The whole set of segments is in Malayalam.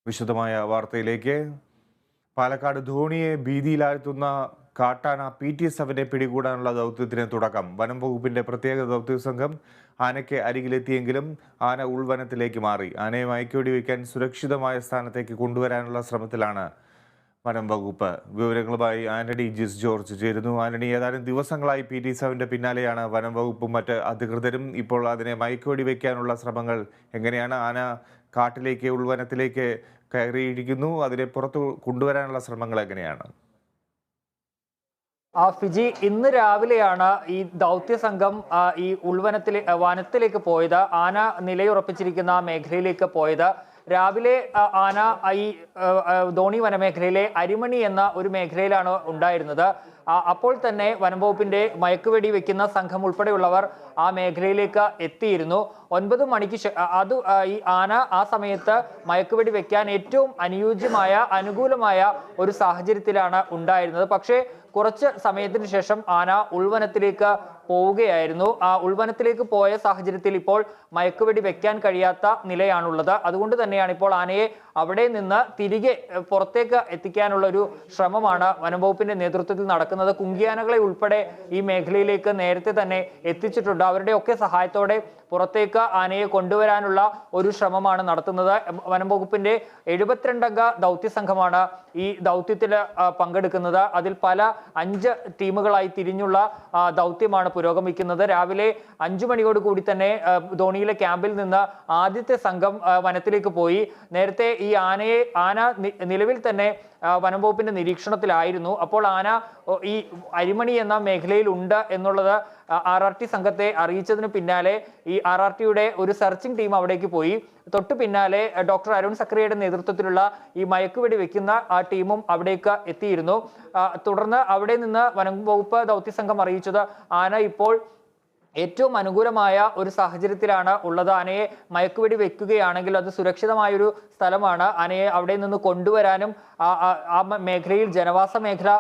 വിശദമായ വാർത്തയിലേക്ക്. പാലക്കാട് ധോണിയെ ഭീതിയിലാഴ്ത്തുന്ന കാട്ടാന PT-7 പിടികൂടാനുള്ള ദൗത്യത്തിന് തുടക്കം. വനം വകുപ്പിന്റെ പ്രത്യേക ദൗത്യ സംഘം ആനയ്ക്ക് അരികിലെത്തിയെങ്കിലും ആന ഉൾവനത്തിലേക്ക് മാറി. ആനയെ മയക്കുവെടി വയ്ക്കാൻ സുരക്ഷിതമായ സ്ഥാനത്തേക്ക് കൊണ്ടുവരാനുള്ള ശ്രമത്തിലാണ് വനം വകുപ്പ്. വിവരങ്ങളുമായി ആന്റണി ജിസ് ജോർജ് ചേരുന്നു. ആന്റണി, ഏതാനും ദിവസങ്ങളായി PT-7 പിന്നാലെയാണ് വനം വകുപ്പും മറ്റ് അധികൃതരും. ഇപ്പോൾ അതിനെ മയക്കുവെടി വയ്ക്കാനുള്ള ശ്രമങ്ങൾ എങ്ങനെയാണ്? ആന കാട്ടിലേക്ക്, ഉൾവനത്തിലേക്ക് കയറിയിരിക്കുന്നു. അതിനെ പുറത്തു കൊണ്ടുവരാനുള്ള ശ്രമങ്ങൾ എങ്ങനെയാണ്? ഫിജി, ഇന്ന് രാവിലെയാണ് ഈ ദൗത്യ സംഘം ഈ വനത്തിലേക്ക് പോയത്. ആന നിലയുറപ്പിച്ചിരിക്കുന്ന മേഖലയിലേക്ക് പോയത്. രാവിലെ ആന ഈ ധോണി വനമേഖലയിലെ അരിമണി എന്ന ഒരു മേഖലയിലാണ് ഉണ്ടായിരുന്നത്. അപ്പോൾ തന്നെ വനംവകുപ്പിന്റെ മയക്കുവെടി വെക്കുന്ന സംഘം ഉൾപ്പെടെയുള്ളവർ ആ മേഖലയിലേക്ക് എത്തിയിരുന്നു. 9 മണിക്ക് ഈ ആന ആ സമയത്ത് മയക്കുവെടി വെക്കാൻ ഏറ്റവും അനുകൂലമായ ഒരു സാഹചര്യത്തിലാണ് ഉണ്ടായിരുന്നത്. പക്ഷേ കുറച്ച് സമയത്തിന് ശേഷം ആന ഉൾവനത്തിലേക്ക് പോവുകയായിരുന്നു. ആ ഉൾവനത്തിലേക്ക് പോയ സാഹചര്യത്തിൽ ഇപ്പോൾ മയക്കുവെടി വെക്കാൻ കഴിയാത്ത നിലയാണുള്ളത്. അതുകൊണ്ട് തന്നെയാണ് ഇപ്പോൾ ആനയെ അവിടെ നിന്ന് തിരികെ പുറത്തേക്ക് എത്തിക്കാനുള്ള ഒരു ശ്രമമാണ് വനംവകുപ്പിന്റെ നേതൃത്വത്തിൽ നടക്കുന്നത്. കുങ്കിയാനകളെ ഉൾപ്പെടെ ഈ മേഖലയിലേക്ക് നേരത്തെ തന്നെ എത്തിച്ചിട്ടുണ്ട്. അവരുടെയൊക്കെ സഹായത്തോടെ പുറത്തേക്ക് ആനയെ കൊണ്ടുവരാനുള്ള ഒരു ശ്രമമാണ് നടത്തുന്നത്. വനംവകുപ്പിന്റെ 72 അംഗ ദൗത്യ സംഘമാണ് ഈ ദൗത്യത്തിൽ പങ്കെടുക്കുന്നത്. അതിൽ പല 5 ടീമുകളായി തിരിഞ്ഞുള്ള ദൗത്യമാണ് പുരോഗമിക്കുന്നത്. രാവിലെ 5 മണിയോട് കൂടി തന്നെ ധോണിയിലെ ക്യാമ്പിൽ നിന്ന് ആദ്യത്തെ സംഘം വനത്തിലേക്ക് പോയി. നേരത്തെ ഈ ആന നിലവിൽ തന്നെ വനംവകുപ്പിന്റെ നിരീക്ഷണത്തിലായിരുന്നു. അപ്പോൾ ആന ഈ അരിമണി എന്ന മേഖലയിൽ ഉണ്ട് എന്നുള്ളത് RRT സംഘത്തെ അറിയിച്ചതിന് പിന്നാലെ ഈ RRTയുടെ ഒരു സെർച്ചിങ് ടീം അവിടേക്ക് പോയി. തൊട്ടു പിന്നാലെ ഡോക്ടർ അരുൺ സക്രിയയുടെ നേതൃത്വത്തിലുള്ള ഈ മയക്കുവെടി വെക്കുന്ന ആ ടീമും അവിടേക്ക് എത്തിയിരുന്നു. തുടർന്ന് അവിടെ നിന്ന് വനം വകുപ്പ് ദൗത്യ സംഘം അറിയിച്ചത് ആന ഇപ്പോൾ ഏറ്റവും അനുകൂലമായ ഒരു സാഹചര്യത്തിലാണ് ഉള്ളത്. ആനയെ മയക്കുവെടി വെക്കുകയാണെങ്കിൽ അത് സുരക്ഷിതമായൊരു സ്ഥലമാണ്. ആനയെ അവിടെ നിന്ന് കൊണ്ടുവരാനും ആ മേഖലയിൽ ജനവാസ മേഖല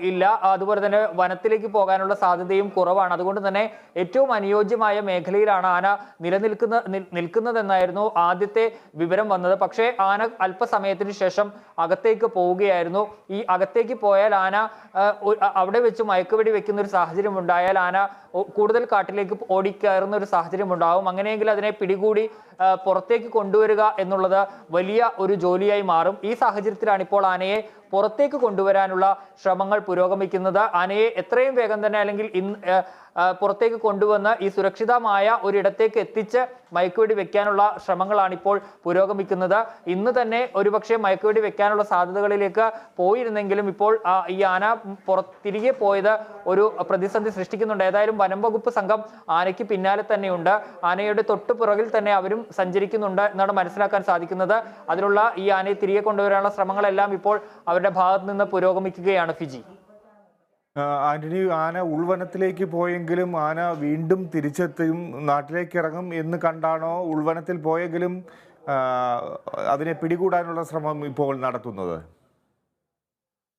ഇല്ല. അതുപോലെ തന്നെ വനത്തിലേക്ക് പോകാനുള്ള സാധ്യതയും കുറവാണ്. അതുകൊണ്ട് തന്നെ ഏറ്റവും അനുയോജ്യമായ മേഖലയിലാണ് ആന നിൽക്കുന്നതെന്നായിരുന്നു ആദ്യത്തെ വിവരം വന്നത്. പക്ഷേ ആന അല്പസമയത്തിന് ശേഷം അകത്തേക്ക് പോവുകയായിരുന്നു. ഈ അകത്തേക്ക് പോയാൽ ആന അവിടെ വെച്ച് മയക്കുവെടി വെക്കുന്ന ഒരു സാഹചര്യം ഉണ്ടായാൽ ആന കൂടുതൽ കാട്ടിലേക്ക് ഓടിക്കയറുന്ന ഒരു സാഹചര്യം ഉണ്ടാകും. അങ്ങനെയെങ്കിൽ അതിനെ പിടികൂടി പുറത്തേക്ക് കൊണ്ടുവരിക എന്നുള്ളത് വലിയ ഒരു ജോലിയായി മാറും. ഈ സാഹചര്യത്തിലാണ് ഇപ്പോൾ ആനയെ പുറത്തേക്ക് കൊണ്ടുവരാനുള്ള ശ്രമങ്ങൾ പുരോഗമിക്കുന്നത്. ആനയെ എത്രയും വേഗം തന്നെ അല്ലെങ്കിൽ പുറത്തേക്ക് കൊണ്ടുവന്ന് ഈ സുരക്ഷിതമായ ഒരിടത്തേക്ക് എത്തിച്ച് മയക്കുവെടി വെക്കാനുള്ള ശ്രമങ്ങളാണ് ഇപ്പോൾ പുരോഗമിക്കുന്നത്. ഇന്ന് തന്നെ ഒരുപക്ഷെ മയക്കുവെടി വെക്കാനുള്ള സാധ്യതകളിലേക്ക് പോയിരുന്നെങ്കിലും ഇപ്പോൾ ഈ ആന തിരികെ പോയത് ഒരു പ്രതിസന്ധി സൃഷ്ടിക്കുന്നുണ്ട്. ഏതായാലും വനം വകുപ്പ് സംഘം ആനയ്ക്ക് പിന്നാലെ തന്നെയുണ്ട്. ആനയുടെ തൊട്ടു പുറകിൽ തന്നെ അവരും സഞ്ചരിക്കുന്നുണ്ട് എന്നാണ് മനസ്സിലാക്കാൻ സാധിക്കുന്നത്. അതിനുള്ള ഈ ആനയെ തിരികെ കൊണ്ടുവരാനുള്ള ശ്രമങ്ങളെല്ലാം ഇപ്പോൾ അവരുടെ ഭാഗത്ത് നിന്ന് പുരോഗമിക്കുകയാണ്. ഫിജി, ആന്റണി, ആന ഉൾവനത്തിലേക്ക് പോയെങ്കിലും ആന വീണ്ടും തിരിച്ചെത്തും, നാട്ടിലേക്ക് ഇറങ്ങും എന്ന് കണ്ടാണോ ഉൾവനത്തിൽ പോയെങ്കിലും അതിനെ പിടികൂടാനുള്ള ശ്രമം ഇപ്പോൾ നടത്തുന്നത്?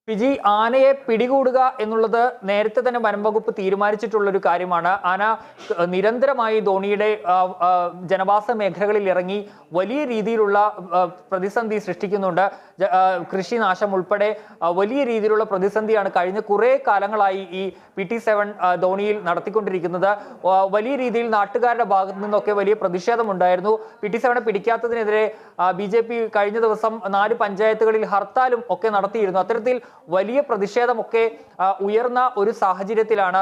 ഫിജി, ആനയെ പിടികൂടുക എന്നുള്ളത് നേരത്തെ തന്നെ വനം വകുപ്പ് തീരുമാനിച്ചിട്ടുള്ളൊരു കാര്യമാണ്. ആന നിരന്തരമായി ധോണിയുടെ ജനവാസ മേഖലകളിൽ ഇറങ്ങി വലിയ രീതിയിലുള്ള പ്രതിസന്ധി സൃഷ്ടിക്കുന്നുണ്ട്. കൃഷിനാശം ഉൾപ്പെടെ വലിയ രീതിയിലുള്ള പ്രതിസന്ധിയാണ് കഴിഞ്ഞ കുറേ കാലങ്ങളായി ഈ PT-7 ധോണിയിൽ നടത്തിക്കൊണ്ടിരിക്കുന്നത്. വലിയ രീതിയിൽ നാട്ടുകാരുടെ ഭാഗത്തു നിന്നൊക്കെ വലിയ പ്രതിഷേധമുണ്ടായിരുന്നു. PT-7 പിടിക്കാത്തതിനെതിരെ BJP കഴിഞ്ഞ ദിവസം 4 പഞ്ചായത്തുകളിൽ ഹർത്താലും ഒക്കെ നടത്തിയിരുന്നു. അത്തരത്തിൽ വലിയ പ്രതിഷേധമൊക്കെ ഉയർന്ന ഒരു സാഹചര്യത്തിലാണ്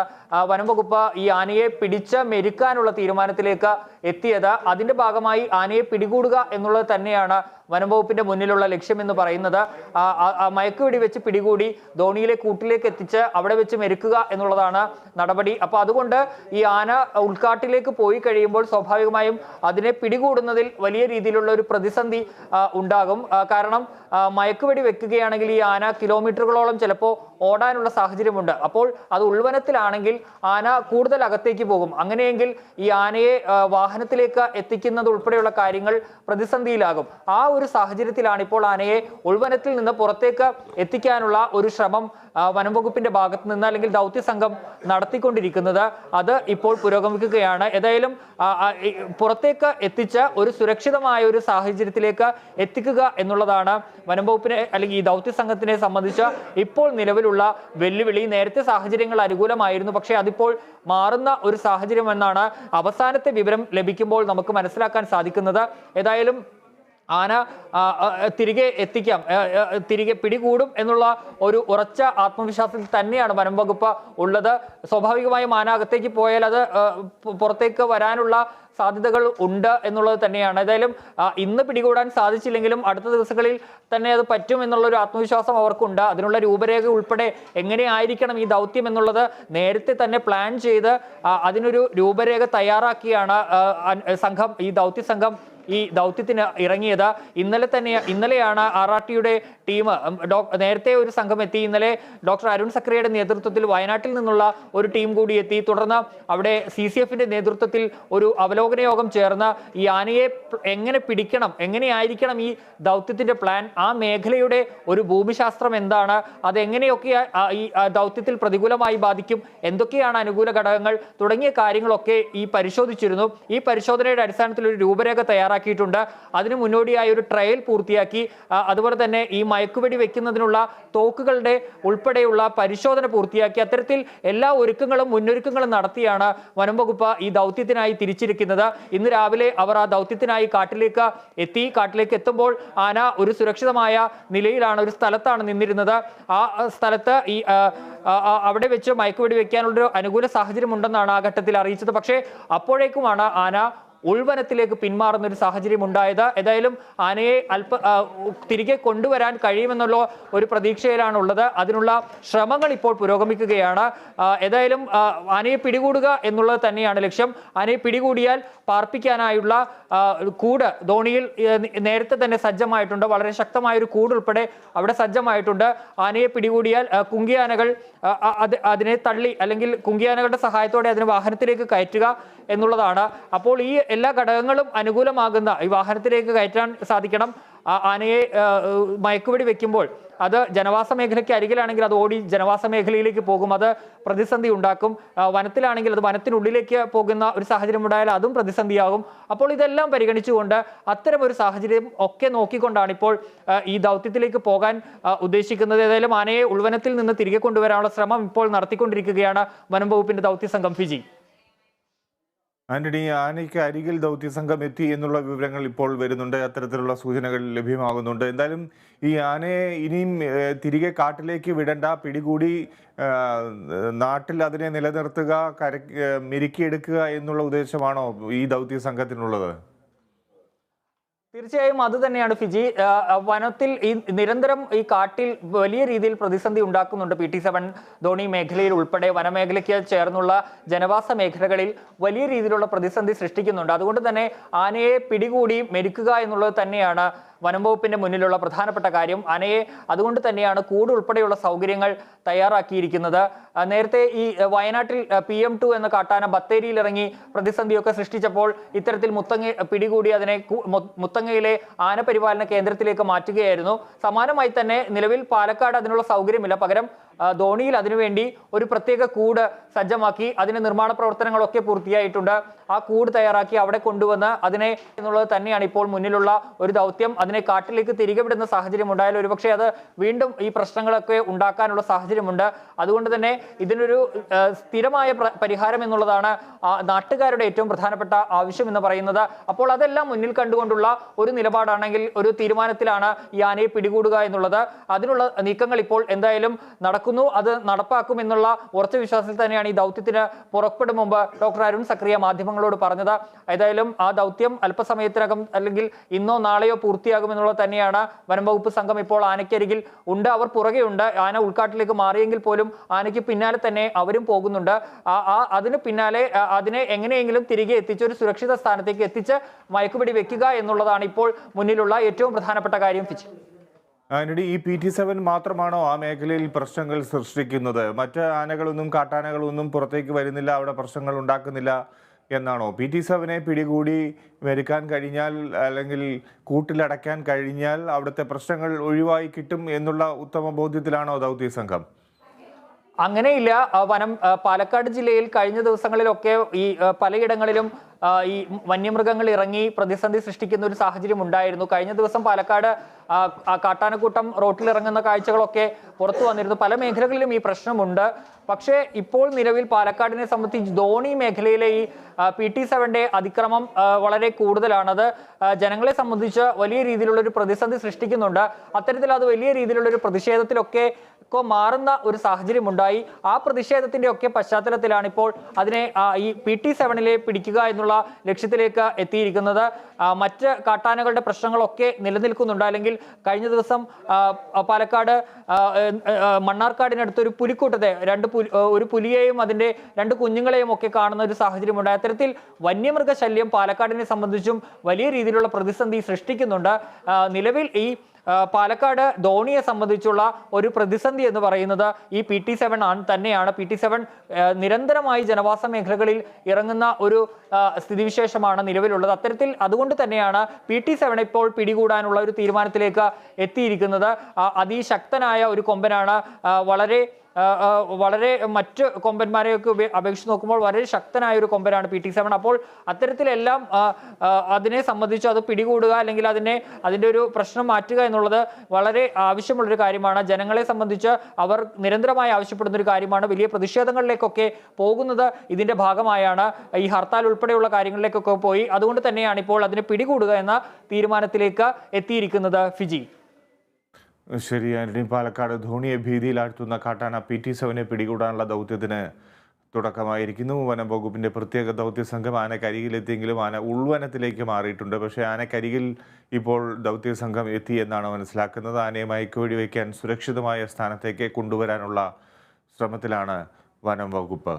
വനംവകുപ്പ് ഈ ആനയെ പിടിച്ച് മെരുക്കാനുള്ള തീരുമാനത്തിലേക്ക് എത്തിയത്. അതിന്റെ ഭാഗമായി ആനയെ പിടികൂടുക എന്നുള്ളത് തന്നെയാണ് വനംവകുപ്പിന്റെ മുന്നിലുള്ള ലക്ഷ്യമെന്ന് പറയുന്നത്. മയക്കുവെടി വെച്ച് പിടികൂടി ധോണിയിലെ കൂട്ടിലേക്ക് എത്തിച്ച് അവിടെ വെച്ച് മെരുക്കുക എന്നുള്ളതാണ് നടപടി. അപ്പൊ അതുകൊണ്ട് ഈ ആന ഉൾക്കാട്ടിലേക്ക് പോയി കഴിയുമ്പോൾ സ്വാഭാവികമായും അതിനെ പിടികൂടുന്നതിൽ വലിയ രീതിയിലുള്ള ഒരു പ്രതിസന്ധി ഉണ്ടാകും. കാരണം മയക്കുവെടി വെക്കുകയാണെങ്കിൽ ഈ ആന കിലോമീറ്റർ കിലോമീറ്ററുകളോളം ചിലപ്പോൾ ഓടാനുള്ള സാഹചര്യമുണ്ട്. അപ്പോൾ അത് ഉൾവനത്തിലാണെങ്കിൽ ആന കൂടുതൽ അകത്തേക്ക് പോകും. അങ്ങനെയെങ്കിൽ ഈ ആനയെ വാഹനത്തിലേക്ക് എത്തിക്കുന്നത് ഉൾപ്പെടെയുള്ള കാര്യങ്ങൾ പ്രതിസന്ധിയിലാകും. ആ ഒരു സാഹചര്യത്തിലാണ് ഇപ്പോൾ ആനയെ ഉൾവനത്തിൽ നിന്ന് പുറത്തേക്ക് എത്തിക്കാനുള്ള ഒരു ശ്രമം വനം വകുപ്പിന്റെ ഭാഗത്ത് നിന്ന് അല്ലെങ്കിൽ ദൗത്യ സംഘം നടത്തിക്കൊണ്ടിരിക്കുന്നത്. അത് ഇപ്പോൾ പുരോഗമിക്കുകയാണ്. ഏതായാലും പുറത്തേക്ക് എത്തിച്ച് ഒരു സുരക്ഷിതമായ ഒരു സാഹചര്യത്തിലേക്ക് എത്തിക്കുക എന്നുള്ളതാണ് വനം വകുപ്പിനെ അല്ലെങ്കിൽ ഈ ദൗത്യ സംഘത്തിനെ സംബന്ധിച്ച് ഇപ്പോൾ നിലവിലുള്ള വെല്ലുവിളി. നേരത്തെ സാഹചര്യങ്ങൾ അനുകൂലമായിരുന്നു, പക്ഷേ അതിപ്പോൾ മാറുന്ന ഒരു സാഹചര്യം എന്നാണ് അവസാനത്തെ വിവരം ലഭിക്കുമ്പോൾ നമുക്ക് മനസ്സിലാക്കാൻ സാധിക്കുന്നത്. ഏതായാലും ആന തിരികെ എത്തിക്കാം, തിരികെ പിടികൂടും എന്നുള്ള ഒരു ഉറച്ച ആത്മവിശ്വാസത്തിൽ തന്നെയാണ് വനം വകുപ്പ് ഉള്ളത്. സ്വാഭാവികമായും ആന അകത്തേക്ക് പോയാൽ അത് പുറത്തേക്ക് വരാനുള്ള സാധ്യതകൾ ഉണ്ട് എന്നുള്ളത് തന്നെയാണ്. ഏതായാലും ഇന്ന് പിടികൂടാൻ സാധിച്ചില്ലെങ്കിലും അടുത്ത ദിവസങ്ങളിൽ തന്നെ അത് പറ്റും എന്നുള്ളൊരു ആത്മവിശ്വാസം അവർക്കുണ്ട്. അതിനുള്ള രൂപരേഖ ഉൾപ്പെടെ എങ്ങനെയായിരിക്കണം ഈ ദൗത്യം എന്നുള്ളത് നേരത്തെ തന്നെ പ്ലാൻ ചെയ്ത് അതിനൊരു രൂപരേഖ തയ്യാറാക്കിയാണ് ഈ ദൗത്യ സംഘം ഈ ദൗത്യത്തിന് ഇറങ്ങിയത്. ഇന്നലെയാണ് RRTയുടെ ടീം, നേരത്തെ ഒരു സംഘം എത്തി. ഇന്നലെ ഡോക്ടർ അരുൺ സക്രിയയുടെ നേതൃത്വത്തിൽ വയനാട്ടിൽ നിന്നുള്ള ഒരു ടീം കൂടി എത്തി. തുടർന്ന് അവിടെ CCFന്റെ നേതൃത്വത്തിൽ ഒരു അവലോകന യോഗം ചേർന്ന് ഈ ആനയെ എങ്ങനെ പിടിക്കണം, എങ്ങനെയായിരിക്കണം ഈ ദൗത്യത്തിന്റെ പ്ലാൻ, ആ മേഖലയുടെ ഒരു ഭൂമിശാസ്ത്രം എന്താണ്, അതെങ്ങനെയൊക്കെ ഈ ദൗത്യത്തിൽ പ്രതികൂലമായി ബാധിക്കും, എന്തൊക്കെയാണ് അനുകൂല ഘടകങ്ങൾ തുടങ്ങിയ കാര്യങ്ങളൊക്കെ ഈ പരിശോധിച്ചിരുന്നു. ഈ പരിശോധനയുടെ അടിസ്ഥാനത്തിൽ ഒരു രൂപരേഖ തയ്യാറാക്കിയിട്ടുണ്ട്. അതിന് മുന്നോടിയായി ഒരു ട്രയൽ പൂർത്തിയാക്കി. അതുപോലെ തന്നെ ഈ മയക്കുവെടി വെക്കുന്നതിനുള്ള തോക്കുകളുടെ ഉൾപ്പെടെയുള്ള പരിശോധന പൂർത്തിയാക്കി. അത്തരത്തിൽ എല്ലാ മുന്നൊരുക്കങ്ങളും നടത്തിയാണ് വനം വകുപ്പ് ഈ ദൗത്യത്തിനായി തിരിച്ചിരിക്കുന്നത്. ഇന്ന് രാവിലെ അവർ ആ ദൗത്യത്തിനായി കാട്ടിലേക്ക് എത്തി. കാട്ടിലേക്ക് എത്തുമ്പോൾ ആന ഒരു സുരക്ഷിതമായ നിലയിലാണ്, ഒരു സ്ഥലത്താണ് നിന്നിരുന്നത്. ആ സ്ഥലത്ത് ഈ അവിടെ വെച്ച് മയക്കുവെടി വെക്കാനുള്ളൊരു അനുകൂല സാഹചര്യം ഉണ്ടെന്നാണ് ആ ഘട്ടത്തിൽ അറിയിച്ചത്. പക്ഷേ അപ്പോഴേക്കുമാണ് ആന ഉൾവനത്തിലേക്ക് പിന്മാറുന്ന ഒരു സാഹചര്യം ഉണ്ടായത്. ഏതായാലും ആനയെ തിരികെ കൊണ്ടുവരാൻ കഴിയുമെന്നുള്ള ഒരു പ്രതീക്ഷയിലാണ് ഉള്ളത്. അതിനുള്ള ശ്രമങ്ങൾ ഇപ്പോൾ പുരോഗമിക്കുകയാണ്. ഏതായാലും ആനയെ പിടികൂടുക എന്നുള്ളത് തന്നെയാണ് ലക്ഷ്യം. ആനയെ പിടികൂടിയാൽ പാർപ്പിക്കാനായുള്ള കൂട് ധോണിയിൽ നേരത്തെ തന്നെ സജ്ജമായിട്ടുണ്ട്. വളരെ ശക്തമായൊരു കൂട് ഉൾപ്പെടെ അവിടെ സജ്ജമായിട്ടുണ്ട്. ആനയെ പിടികൂടിയാൽ കുങ്കിയാനകൾ അതിനെ തള്ളി അല്ലെങ്കിൽ കുങ്കിയാനകളുടെ സഹായത്തോടെ അതിനെ വാഹനത്തിലേക്ക് കയറ്റുക എന്നുള്ളതാണ്. അപ്പോൾ ഈ എല്ലാ ഘടകങ്ങളും അനുകൂലമാകുന്ന ഈ വാഹനത്തിലേക്ക് കയറ്റാൻ സാധിക്കണം. ആനയെ മയക്കുവെടി വെക്കുമ്പോൾ അത് ജനവാസ മേഖലയ്ക്ക് അരികിലാണെങ്കിൽ അത് ഓടി ജനവാസ മേഖലയിലേക്ക് പോകും, അത് പ്രതിസന്ധി ഉണ്ടാക്കും. വനത്തിലാണെങ്കിൽ അത് വനത്തിനുള്ളിലേക്ക് പോകുന്ന ഒരു സാഹചര്യം ഉണ്ടായാൽ അതും പ്രതിസന്ധിയാകും. അപ്പോൾ ഇതെല്ലാം പരിഗണിച്ചുകൊണ്ട് അത്തരം ഒരു സാഹചര്യം ഒക്കെ നോക്കിക്കൊണ്ടാണ് ഇപ്പോൾ ഈ ദൗത്യത്തിലേക്ക് പോകാൻ ഉദ്ദേശിക്കുന്നത്. ഏതായാലും ആനയെ ഉൾവനത്തിൽ നിന്ന് തിരികെ കൊണ്ടുവരാനുള്ള ശ്രമം ഇപ്പോൾ നടത്തിക്കൊണ്ടിരിക്കുകയാണ് വനം വകുപ്പിന്റെ ദൗത്യ സംഘം. ഫിജി. ആന്റണി, ആനയ്ക്ക് അരികിൽ ദൗത്യസംഘം എത്തി എന്നുള്ള വിവരങ്ങൾ ഇപ്പോൾ വരുന്നുണ്ട്, അത്തരത്തിലുള്ള സൂചനകൾ ലഭ്യമാകുന്നുണ്ട്. എന്തായാലും ഈ ആനയെ ഇനിയും തിരികെ കാട്ടിലേക്ക് വിടണ്ട, പിടികൂടി നാട്ടിൽ അതിനെ നിലനിർത്തുക, മെരുക്കിയെടുക്കുക എന്നുള്ള ഉദ്ദേശമാണോ ഈ ദൗത്യ സംഘത്തിനുള്ളത്? തീർച്ചയായും അത് തന്നെയാണ് ഫിജി. വനത്തിൽ ഈ നിരന്തരം ഈ കാട്ടിൽ വലിയ രീതിയിൽ പ്രതിസന്ധി ഉണ്ടാക്കുന്നുണ്ട്. PT7 ധോണി മേഖലയിൽ ഉൾപ്പെടെ വനമേഖലയ്ക്ക് ചേർന്നുള്ള ജനവാസ മേഖലകളിൽ വലിയ രീതിയിലുള്ള പ്രതിസന്ധി സൃഷ്ടിക്കുന്നുണ്ട്. അതുകൊണ്ട് തന്നെ ആനയെ പിടികൂടി മെരുക്കുക എന്നുള്ളത് തന്നെയാണ് വനം വകുപ്പിന്റെ മുന്നിലുള്ള പ്രധാനപ്പെട്ട കാര്യം. ആനയെ അതുകൊണ്ട് തന്നെയാണ് കൂട് ഉൾപ്പെടെയുള്ള സൗകര്യങ്ങൾ തയ്യാറാക്കിയിരിക്കുന്നത്. നേരത്തെ ഈ വയനാട്ടിൽ PM2 എന്ന കാട്ടാന ബത്തേരിയിൽ ഇറങ്ങി പ്രതിസന്ധിയൊക്കെ സൃഷ്ടിച്ചപ്പോൾ ഇത്തരത്തിൽ പിടികൂടി അതിനെ മുത്തങ്ങയിലെ ആനപരിപാലന കേന്ദ്രത്തിലേക്ക് മാറ്റുകയായിരുന്നു. സമാനമായി തന്നെ നിലവിൽ പാലക്കാട് അതിനുള്ള സൗകര്യമില്ല. പകരം ധോണിയിൽ അതിനുവേണ്ടി ഒരു പ്രത്യേക കൂട് സജ്ജമാക്കി. അതിന് നിർമ്മാണ പ്രവർത്തനങ്ങളൊക്കെ പൂർത്തിയായിട്ടുണ്ട്. ആ കൂട് തയ്യാറാക്കി അവിടെ കൊണ്ടുവന്ന് അതിനെ എന്നുള്ളത് തന്നെയാണ് ഇപ്പോൾ മുന്നിലുള്ള ഒരു ദൗത്യം. അതിനെ കാട്ടിലേക്ക് തിരികെ വിടുന്ന സാഹചര്യം ഉണ്ടായാലും ഒരുപക്ഷെ അത് വീണ്ടും ഈ പ്രശ്നങ്ങളൊക്കെ ഉണ്ടാക്കാനുള്ള സാഹചര്യമുണ്ട്. അതുകൊണ്ട് തന്നെ ഇതിനൊരു സ്ഥിരമായ പരിഹാരം എന്നുള്ളതാണ് നാട്ടുകാരുടെ ഏറ്റവും പ്രധാനപ്പെട്ട ആവശ്യം എന്ന് പറയുന്നത്. അപ്പോൾ അതെല്ലാം മുന്നിൽ കണ്ടുകൊണ്ടുള്ള ഒരു നിലപാടാണെങ്കിൽ, ഒരു തീരുമാനത്തിലാണ് ഈ ആനയെ പിടികൂടുക എന്നുള്ളത്. അതിനുള്ള നീക്കങ്ങൾ ഇപ്പോൾ എന്തായാലും നടക്കുന്നു, അത് നടപ്പാക്കും എന്നുള്ള ഉറച്ച വിശ്വാസത്തിൽ തന്നെയാണ് ഈ ദൗത്യത്തിന് പുറപ്പെടും മുമ്പ് ഡോക്ടർ അരുൺ സക്രിയ മാധ്യമങ്ങളോട് പറഞ്ഞത്. ഏതായാലും ആ ദൗത്യം അല്പസമയത്തിനകം അല്ലെങ്കിൽ ഇന്നോ നാളെയോ പൂർത്തിയാകും എന്നുള്ളത് തന്നെയാണ് വനം വകുപ്പ് സംഘം ഇപ്പോൾ ആനയ്ക്കരികിൽ ഉണ്ട്. അവർ പുറകെ ഉണ്ട്. ആന ഉൾക്കാട്ടിലേക്ക് മാറിയെങ്കിൽ പോലും ആനയ്ക്ക് പിന്നാലെ തന്നെ അവരും പോകുന്നുണ്ട്. അതിന് പിന്നാലെ അതിനെ എങ്ങനെയെങ്കിലും തിരികെ എത്തിച്ച് ഒരു സുരക്ഷിത സ്ഥാനത്തേക്ക് എത്തിച്ച് മയക്കുപിടി വെക്കുക എന്നുള്ളതാണ് ഇപ്പോൾ മുന്നിലുള്ള ഏറ്റവും പ്രധാനപ്പെട്ട കാര്യം. ഫിജി. ആന്റണി, ഈ PT-7 മാത്രമാണോ ആ മേഖലയിൽ പ്രശ്നങ്ങൾ സൃഷ്ടിക്കുന്നത്? മറ്റ് ആനകളൊന്നും കാട്ടാനകളൊന്നും പുറത്തേക്ക് വരുന്നില്ല, അവിടെ പ്രശ്നങ്ങൾ ഉണ്ടാക്കുന്നില്ല എന്നാണോ? PT-7 പിടികൂടി മെരുക്കാൻ കഴിഞ്ഞാൽ അല്ലെങ്കിൽ കൂട്ടിലടയ്ക്കാൻ കഴിഞ്ഞാൽ അവിടുത്തെ പ്രശ്നങ്ങൾ ഒഴിവായി കിട്ടും എന്നുള്ള ഉത്തമ ബോധ്യത്തിലാണോ ദൗത്യ സംഘം? അങ്ങനെയില്ല. പാലക്കാട് ജില്ലയിൽ കഴിഞ്ഞ ദിവസങ്ങളിലൊക്കെ ഈ പലയിടങ്ങളിലും ഈ വന്യമൃഗങ്ങൾ ഇറങ്ങി പ്രതിസന്ധി സൃഷ്ടിക്കുന്ന ഒരു സാഹചര്യം ഉണ്ടായിരുന്നു. കഴിഞ്ഞ ദിവസം പാലക്കാട് കാട്ടാനക്കൂട്ടം റോട്ടിലിറങ്ങുന്ന കാഴ്ചകളൊക്കെ പുറത്തു വന്നിരുന്നു. പല മേഖലകളിലും ഈ പ്രശ്നമുണ്ട്. പക്ഷേ ഇപ്പോൾ നിലവിൽ പാലക്കാടിനെ സംബന്ധിച്ച് ധോണി മേഖലയിലെ ഈ PT-7 അതിക്രമം വളരെ കൂടുതലാണത്. ജനങ്ങളെ സംബന്ധിച്ച് വലിയ രീതിയിലുള്ള ഒരു പ്രതിസന്ധി സൃഷ്ടിക്കുന്നുണ്ട്. അത്തരത്തിൽ അത് വലിയ രീതിയിലുള്ള ഒരു പ്രതിഷേധത്തിലൊക്കെ മാറുന്ന ഒരു സാഹചര്യം ഉണ്ടായി. ആ പ്രതിഷേധത്തിന്റെ ഒക്കെ പശ്ചാത്തലത്തിലാണ് ഇപ്പോൾ അതിനെ ഈ PT-7 പിടിക്കുക എന്നുള്ള ലക്ഷ്യത്തിലേക്ക് എത്തിയിരിക്കുന്നത്. മറ്റ് കാട്ടാനകളുടെ പ്രശ്നങ്ങളൊക്കെ നിലനിൽക്കുന്നുണ്ട്. അല്ലെങ്കിൽ കഴിഞ്ഞ ദിവസം പാലക്കാട് മണ്ണാർക്കാടിനടുത്ത് ഒരു പുലിക്കൂട്ടത്തെ ഒരു പുലിയെയും അതിന്റെ 2 കുഞ്ഞുങ്ങളെയും ഒക്കെ കാണുന്ന ഒരു സാഹചര്യമുണ്ട്. അത്തരത്തിൽ വന്യമൃഗ ശല്യം പാലക്കാടിനെ സംബന്ധിച്ചും വലിയ രീതിയിലുള്ള പ്രതിസന്ധി സൃഷ്ടിക്കുന്നുണ്ട്. നിലവിൽ ഈ പാലക്കാട് ധോണിയെ സംബന്ധിച്ചുള്ള ഒരു പ്രതിസന്ധി എന്ന് പറയുന്നത് ഈ PT-7 തന്നെയാണ്. PT-7 നിരന്തരമായി ജനവാസ മേഖലകളിൽ ഇറങ്ങുന്ന ഒരു സ്ഥിതിവിശേഷമാണ് നിലവിലുള്ളത്. അത്തരത്തിൽ അതുകൊണ്ട് തന്നെയാണ് PT-7 ഇപ്പോൾ പിടികൂടാനുള്ള ഒരു തീരുമാനത്തിലേക്ക് എത്തിയിരിക്കുന്നത്. അതിശക്തനായ ഒരു കൊമ്പനാണ്. വളരെ മറ്റ് കൊമ്പന്മാരെയൊക്കെ അപേക്ഷിച്ച് നോക്കുമ്പോൾ വളരെ ശക്തനായ ഒരു കൊമ്പനാണ് PT-7. അപ്പോൾ അത്തരത്തിലെല്ലാം അതിനെ സംബന്ധിച്ച് അത് പിടികൂടുക അല്ലെങ്കിൽ അതിൻ്റെ ഒരു പ്രശ്നം മാറ്റുക എന്നുള്ളത് വളരെ ആവശ്യമുള്ളൊരു കാര്യമാണ്. ജനങ്ങളെ സംബന്ധിച്ച് അവർ നിരന്തരമായി ആവശ്യപ്പെടുന്ന ഒരു കാര്യമാണ്. വലിയ പ്രതിഷേധങ്ങളിലേക്കൊക്കെ പോകുന്നത് ഇതിൻ്റെ ഭാഗമായാണ്. ഈ ഹർത്താൽ ഉൾപ്പെടെയുള്ള കാര്യങ്ങളിലേക്കൊക്കെ പോയി. അതുകൊണ്ട് തന്നെയാണ് ഇപ്പോൾ അതിനെ പിടികൂടുക എന്ന തീരുമാനത്തിലേക്ക് എത്തിയിരിക്കുന്നത്. ഫിജി. ശരി ആന്റണി, പാലക്കാട് ധോണിയെ ഭീതിയിലാഴ്ത്തുന്ന കാട്ടാന PT-7 പിടികൂടാനുള്ള ദൗത്യത്തിന് തുടക്കമായിരിക്കുന്നു. വനം വകുപ്പിന്റെ പ്രത്യേക ദൗത്യ സംഘം ആനക്കരികിലെത്തിയെങ്കിലും ആന ഉൾവനത്തിലേക്ക് മാറിയിട്ടുണ്ട്. പക്ഷേ ആനക്കരികിൽ ഇപ്പോൾ ദൗത്യ സംഘം എത്തി എന്നാണ് മനസ്സിലാക്കുന്നത്. ആനയെ മയക്കുവെടി വയ്ക്കാൻ സുരക്ഷിതമായ സ്ഥാനത്തേക്ക് കൊണ്ടുവരാനുള്ള ശ്രമത്തിലാണ് വനം വകുപ്പ്.